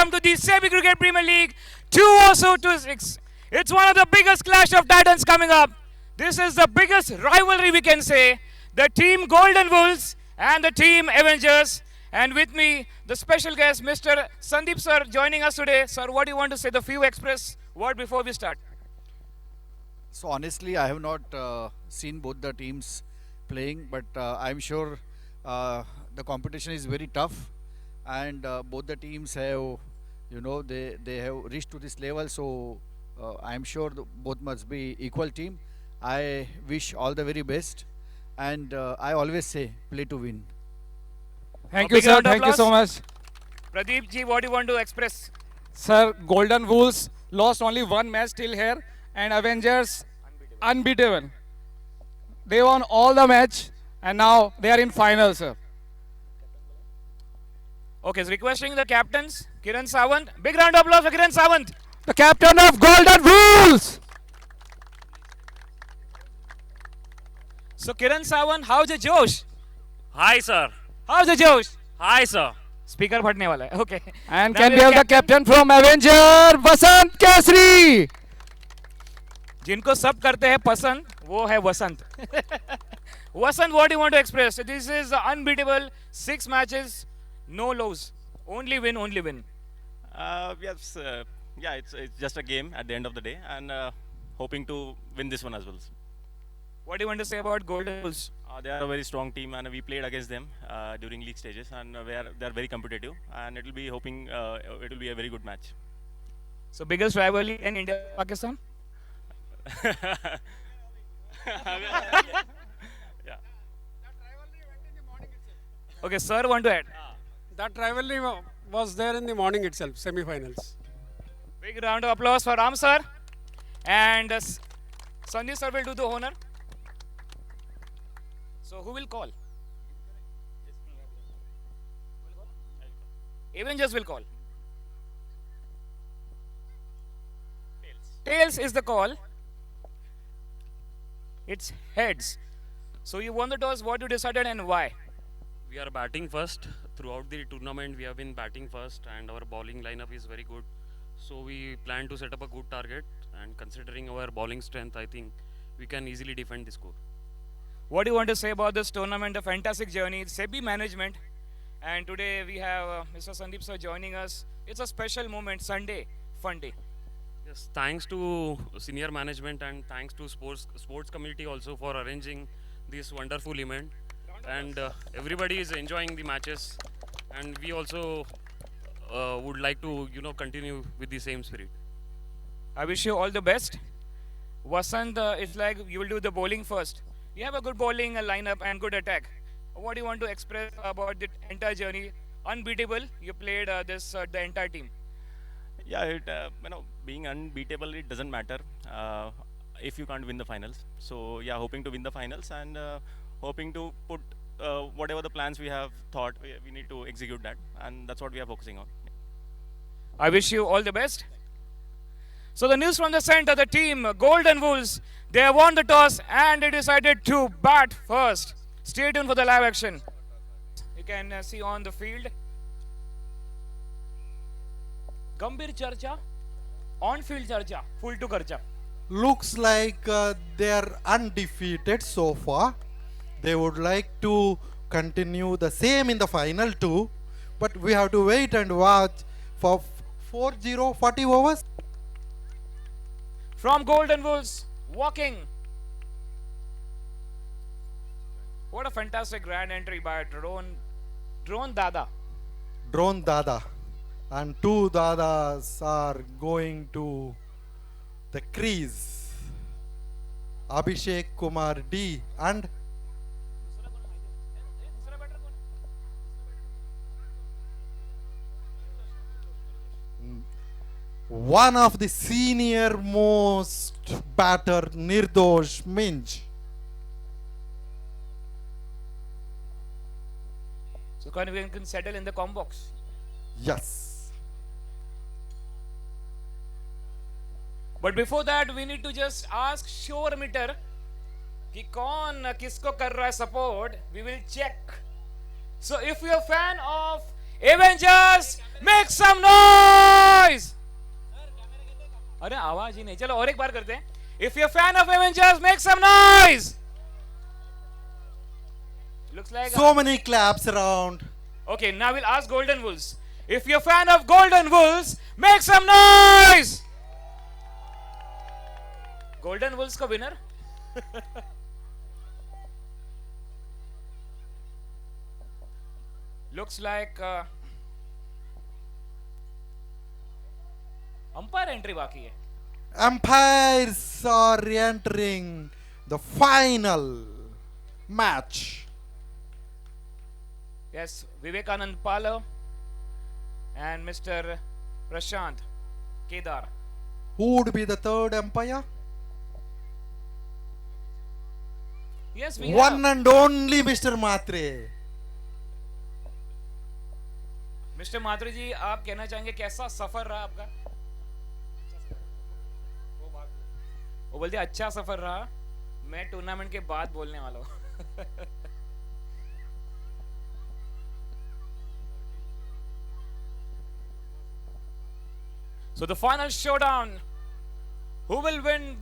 welcome to the Sebi Cricket Premier League 2026. It's one of the biggest clash of titans coming up. This is the biggest rivalry we can say. The team Golden Wolves and the team Avengers. And with me, the special guest, Mr. Sandeep sir, joining us today. Sir, what do you want to say? The few express word before we start. So honestly, I have not seen both the teams playing, but I'm sure the competition is very tough, and both the teams have, they have reached to this level. So I'm sure both must be equal team. I wish all the very best, and I always say play to win. Thank you, sir. Round of Thank you so applause. much. Pradeep ji, what do you want to express? Sir, Golden Wolves lost only one match till here, and Avengers unbeatable. They won all the match, and now they are in final, sir. Okay, so requesting the captains, Kiran Sawant. Big round of applause for Kiran Sawant. The captain of Golden Wolves. So Kiran Sawant, how's the Josh? Hi, sir. How's the Josh? Hi, sir. Speaker फटने वाला है. Okay. And Now can we we'll have the captain from Avenger, Vasant Kesri? जिनको सब करते हैं पसंद, वो है वसंत. Vasant, what do you want to express? This is unbeatable. 6 matches, no lows. Only win, only win. Yes, yeah, it's just a game at the end of the day, and hoping to win this one as well. What do you want to say about Golden Bulls? They are a very strong team, and we played against them during league stages, and they are very competitive, and it will be hoping it will be a very good match. So biggest rivalry in India, Pakistan? Yeah. Okay, sir, want to add? That rivalry was there in the morning itself, semi-finals. Big round of applause for Ram sir. And Sandeep sir will do the honor. So who will call? Avengers will call. Tails is the call. It's heads. So you won the toss. What you decided and why? We are batting first. Throughout the tournament, we have been batting first, and our bowling lineup is very good. So we plan to set up a good target, and considering our bowling strength, I think we can easily defend the score. What do you want to say about this tournament? A fantastic journey. SEBI management. And today we have Mr. Sandeep sir joining us. It's a special moment. Sunday, fun day. Yes, thanks to senior management and thanks to sports committee also for arranging this wonderful event. And everybody is enjoying the matches, and we also would like to continue with the same spirit. I wish you all the best. Vasant, it's like you will do the bowling first. You have a good bowling lineup and good attack. What do you want to express about the entire journey? Unbeatable. You played the entire team. Yeah, being unbeatable, it doesn't matter if you can't win the finals. So yeah, hoping to win the finals, and hoping to put whatever the plans we have thought, we need to execute that, and that's what we are focusing on. I wish you all the best. So the news from the center, the team Golden Wolves, they have won the toss and they decided to bat first. Stay tuned for the live action. You can see on the field. Gambhir Charcha, on-field Charcha, full to Karcha. Looks like they are undefeated so far. They would like to continue the same in the final too, but we have to wait and watch for 40 overs. From Golden Wolves, walking. What a fantastic grand entry by Drone Dada. Drone Dada and two Dadas are going to the crease. Abhishek Kumar D and one of the senior most batter, Nirdosh Minj. So we can settle in the com box. Yes. But before that, we need to just ask Shore Meter कि कौन किसको कर रहा है support. We will check. So if you're a fan of Avengers, make some noise! आवाज ही नहीं. चलो और एक बार करते हैं. If you're a fan of Avengers, make some noise. Looks like So many claps around. okay. Now we'll ask Golden Wolves. If you're a fan of Golden Wolves, make some noise. Golden Wolves का winner. Looks like umpire entry बाकी है. Umpires are entering the final match. Yes, Vivekanand Palo and Mr. Prashant Kedar. Who would be the third umpire? Yes, we One have. and only Mr. Matre. Mr. Matre जी, आप कहना चाहेंगे कैसा सफर रहा आपका? वो बोलते अच्छा सफर रहा. मैं टूर्नामेंट के बाद बोलने वाला हूँ. So the final showdown. Who will win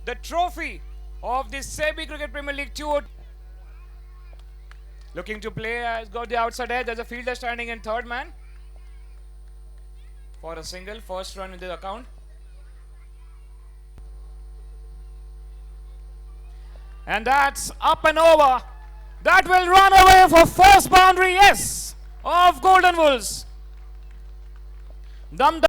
the trophy of the SEBI Cricket Premier League 2? Looking to play, has got the outside edge. There's a fielder standing in third man for a single. First run in the account. And that's up and over. That will run away for first boundary, yes, of Golden Wolves. Dum.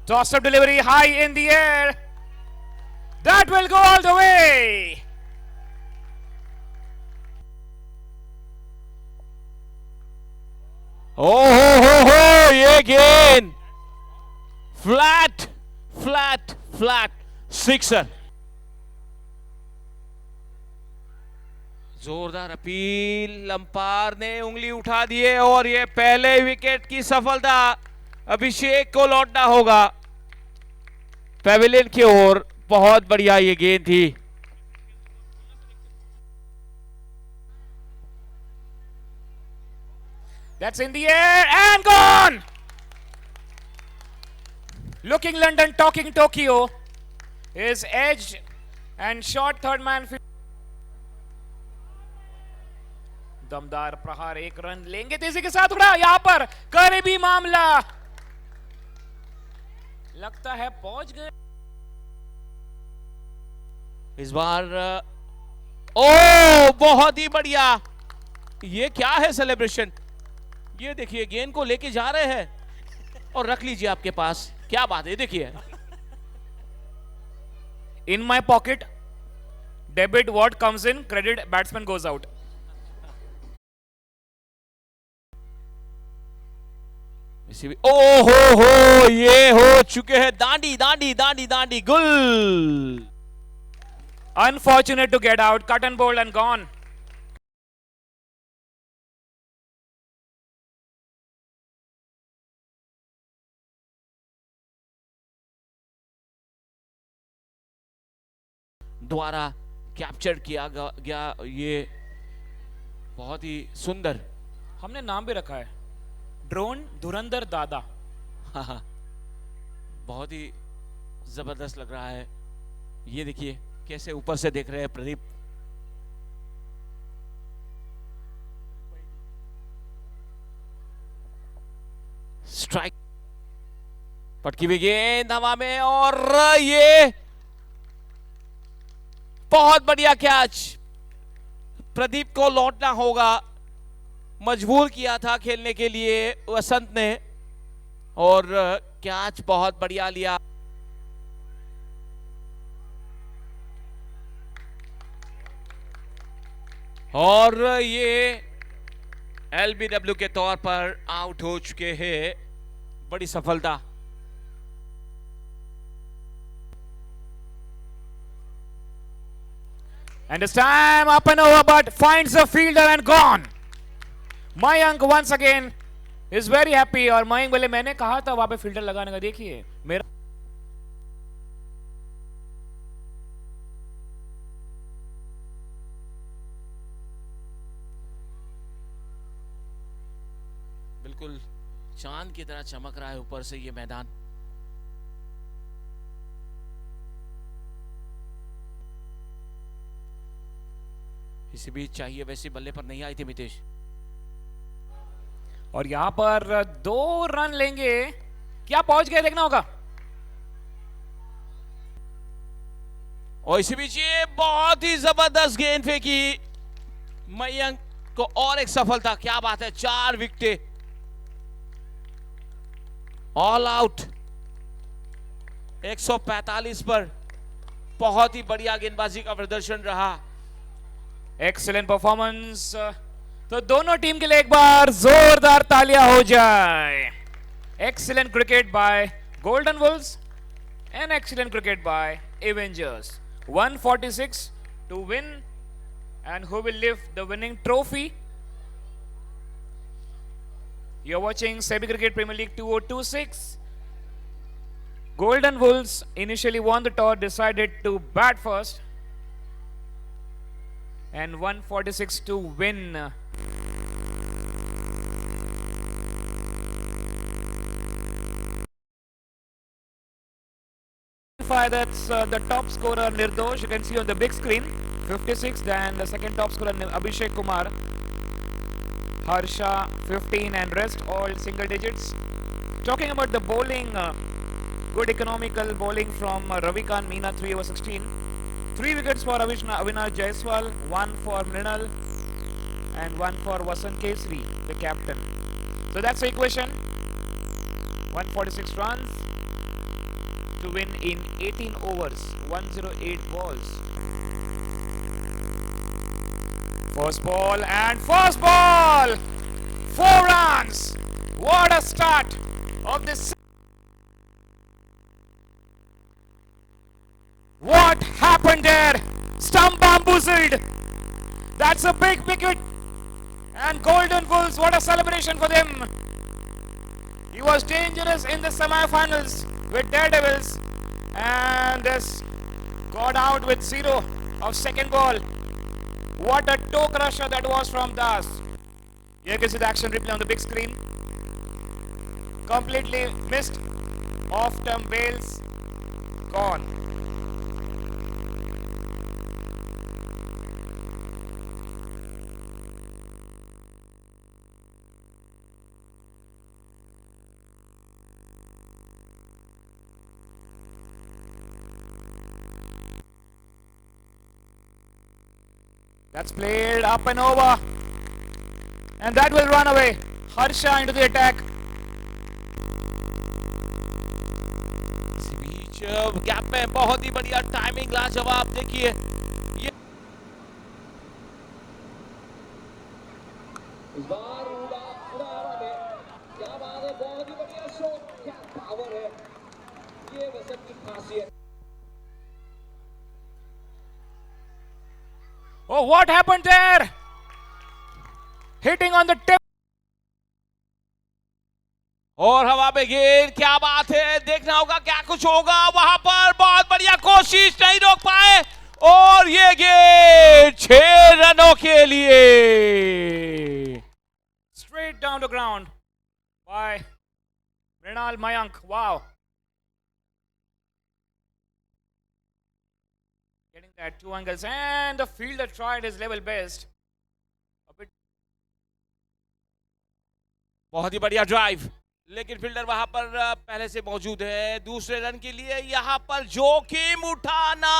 Toss up delivery high in the air. That will go all the way. Oh, ये गेंद flat sixer. जोरदार appeal, umpire ने उंगली उठा दी है और ये पहले विकेट की सफलता. अभिषेक को लौटना होगा पेविलियन की ओर. बहुत बढ़िया ये गेंद थी. That's in the air and gone. Looking London, talking Tokyo. Is edge and short third man. दमदार प्रहार. एक रन लेंगे तेजी के साथ. उड़ा यहां पर करीबी मामला. लगता है पहुंच गए इस बार. ओ बहुत ही बढ़िया. ये क्या है सेलिब्रेशन. ये देखिए गेंद को लेके जा रहे हैं और रख लीजिए आपके पास. क्या बात है. देखिए in my pocket. Debit what comes in, credit batsman goes out. ओ हो ये हो चुके हैं. दांडी गुल. Unfortunate to get out. Cut and bold and gone. द्वारा कैप्चर किया गया. ये बहुत ही सुंदर. हमने नाम भी रखा है ड्रोन धुरंधर दादा. हाँ, बहुत ही जबरदस्त लग रहा है. ये देखिए कैसे ऊपर से देख रहे हैं प्रदीप. स्ट्राइक. पटकी हुई गेंद हवा में और ये बहुत बढ़िया कैच. प्रदीप को लौटना होगा. मजबूर किया था खेलने के लिए वसंत ने और कैच बहुत बढ़िया लिया. और ये एलबीडब्ल्यू के तौर पर आउट हो चुके हैं. बड़ी सफलता. And this time up and over, but finds the fielder and gone. Mayank once again is very happy. और मयंक बोले मैंने कहा था वहां पे फील्डर लगाने का, देखिए मेरा बिल्कुल चांद की तरह चमक रहा है ऊपर से ये मैदान। इसी बीच चाहिए वैसे बल्ले पर नहीं आई थी मितेश, और यहां पर 2 रन लेंगे, क्या पहुंच गए देखना होगा। और इसी बीच ये बहुत ही जबरदस्त गेंद फेंकी मयंक को और एक सफलता। क्या बात है, 4 विकेट ऑल आउट 145 पर। बहुत ही बढ़िया गेंदबाजी का प्रदर्शन रहा। Excellent performance. तो दोनों टीम के लिए एक बार जोरदार तालियां हो जाए। Excellent cricket bye golden Wolves and excellent cricket bye Avengers. 146 to win, and who will lift the winning trophy? You're watching SEBI Cricket Premier League 2026. Golden Wolves initially won the toss, decided to bat first, and 146 to win. That's the top scorer Nirdosh, you can see on the big screen, 56, and the second top scorer Abhishek Kumar, Harsha 15, and rest all single digits. Talking about the bowling, good economical bowling from Ravikant Meena, 3 over 16. 3 wickets for Avinash Jaiswal, 1 for Mrinal, and 1 for Vasant Kesri, the captain. So that's the equation. 146 runs to win in 18 overs, 108 balls. First ball and first ball! 4 runs! What a start of this. What happened there? Stump bamboozled. That's a big wicket. And Golden Bulls, what a celebration for them. He was dangerous in the semi-finals with Daredevils, and this got out with 0 of second ball. What a toe crusher that was from Das. Here you see the action replay on the big screen. Completely missed. Off-term bails gone. That's played up and over, and that will run away. Harsha into the attack. इसी बीच gap में बहुत ही बढ़िया timing, लाजवाब। देखिए ये इस बार उड़ा में क्या बात है, बहुत ही बढ़िया शॉट, क्या पावर है, ये वसंत की खासियत। Oh, what happened there? Hitting on the tip. और हवा में गेंद, क्या बात है, देखना होगा क्या कुछ होगा वहां पर। बहुत बढ़िया कोशिश, नहीं रोक पाए, और ये गेंद 6 रनों के लिए। Straight down to ground by Mrinal Mayank. Wow. Getting that 2 angles, and the fielder tried his level best. A bit. बहुत ही बढ़िया ड्राइव, लेकिन फील्डर वहां पर पहले से मौजूद है। दूसरे रन के लिए यहां पर जोखिम उठाना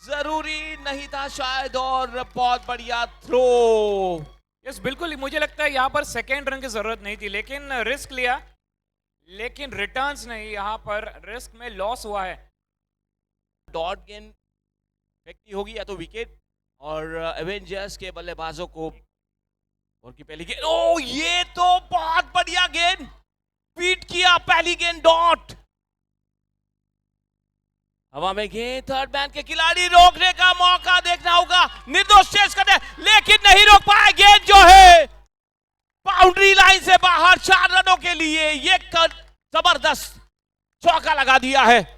जरूरी नहीं था शायद, और बहुत बढ़िया थ्रो। यस, बिल्कुल मुझे लगता है यहां पर सेकेंड रन की जरूरत नहीं थी, लेकिन रिस्क लिया, लेकिन रिटर्न्स नहीं। यहां पर रिस्क में लॉस हुआ है। डॉट गेंद फेंकनी होगी या तो विकेट, और एवेंजर्स के बल्लेबाजों को और की पहली गेंद। ओ, ये तो बहुत बढ़िया गेंद, बीट किया पहली गेंद डॉट। हवा में गेंद, थर्ड मैन के खिलाड़ी, रोकने का मौका देखना होगा, निर्दोष चेस करते लेकिन नहीं रोक पाए, गेंद जो है बाउंड्री लाइन से बाहर, 4 रनों के लिए ये जबरदस्त चौका लगा दिया है।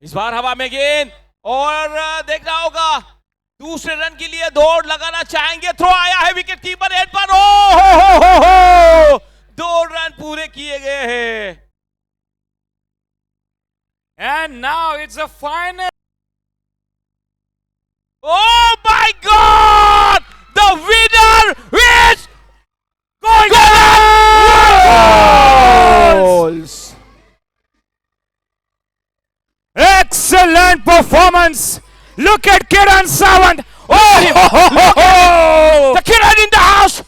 इस बार हवा में गेंद और देखना होगा, दूसरे रन के लिए दौड़ लगाना चाहेंगे, थ्रो आया है विकेट कीपर हेड पर, हो 2 रन पूरे किए गए हैं। And now it's a final. Oh my God! The winner is Golden! Excellent performance. Look at Kiran Sawant. Oh, The Kiran in the house!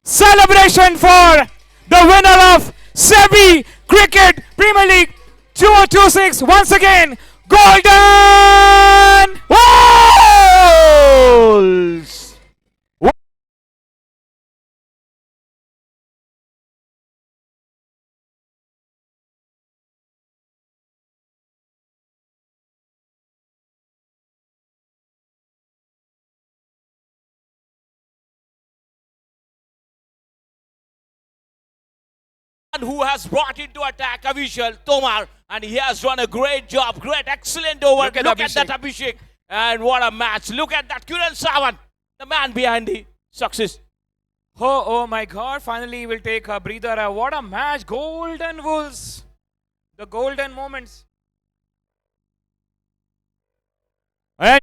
celebration for the winner of SEBI Cricket Premier League 2026. Once again, Golden Balls. Who has brought into attack Avishal Tomar, and he has done a great job, excellent over. Look at that Abhishek, and what a match! Look at that Kiran Sawant, the man behind the success. Oh my God! Finally, we'll take a breather. What a match! Golden Wolves, the golden moments. And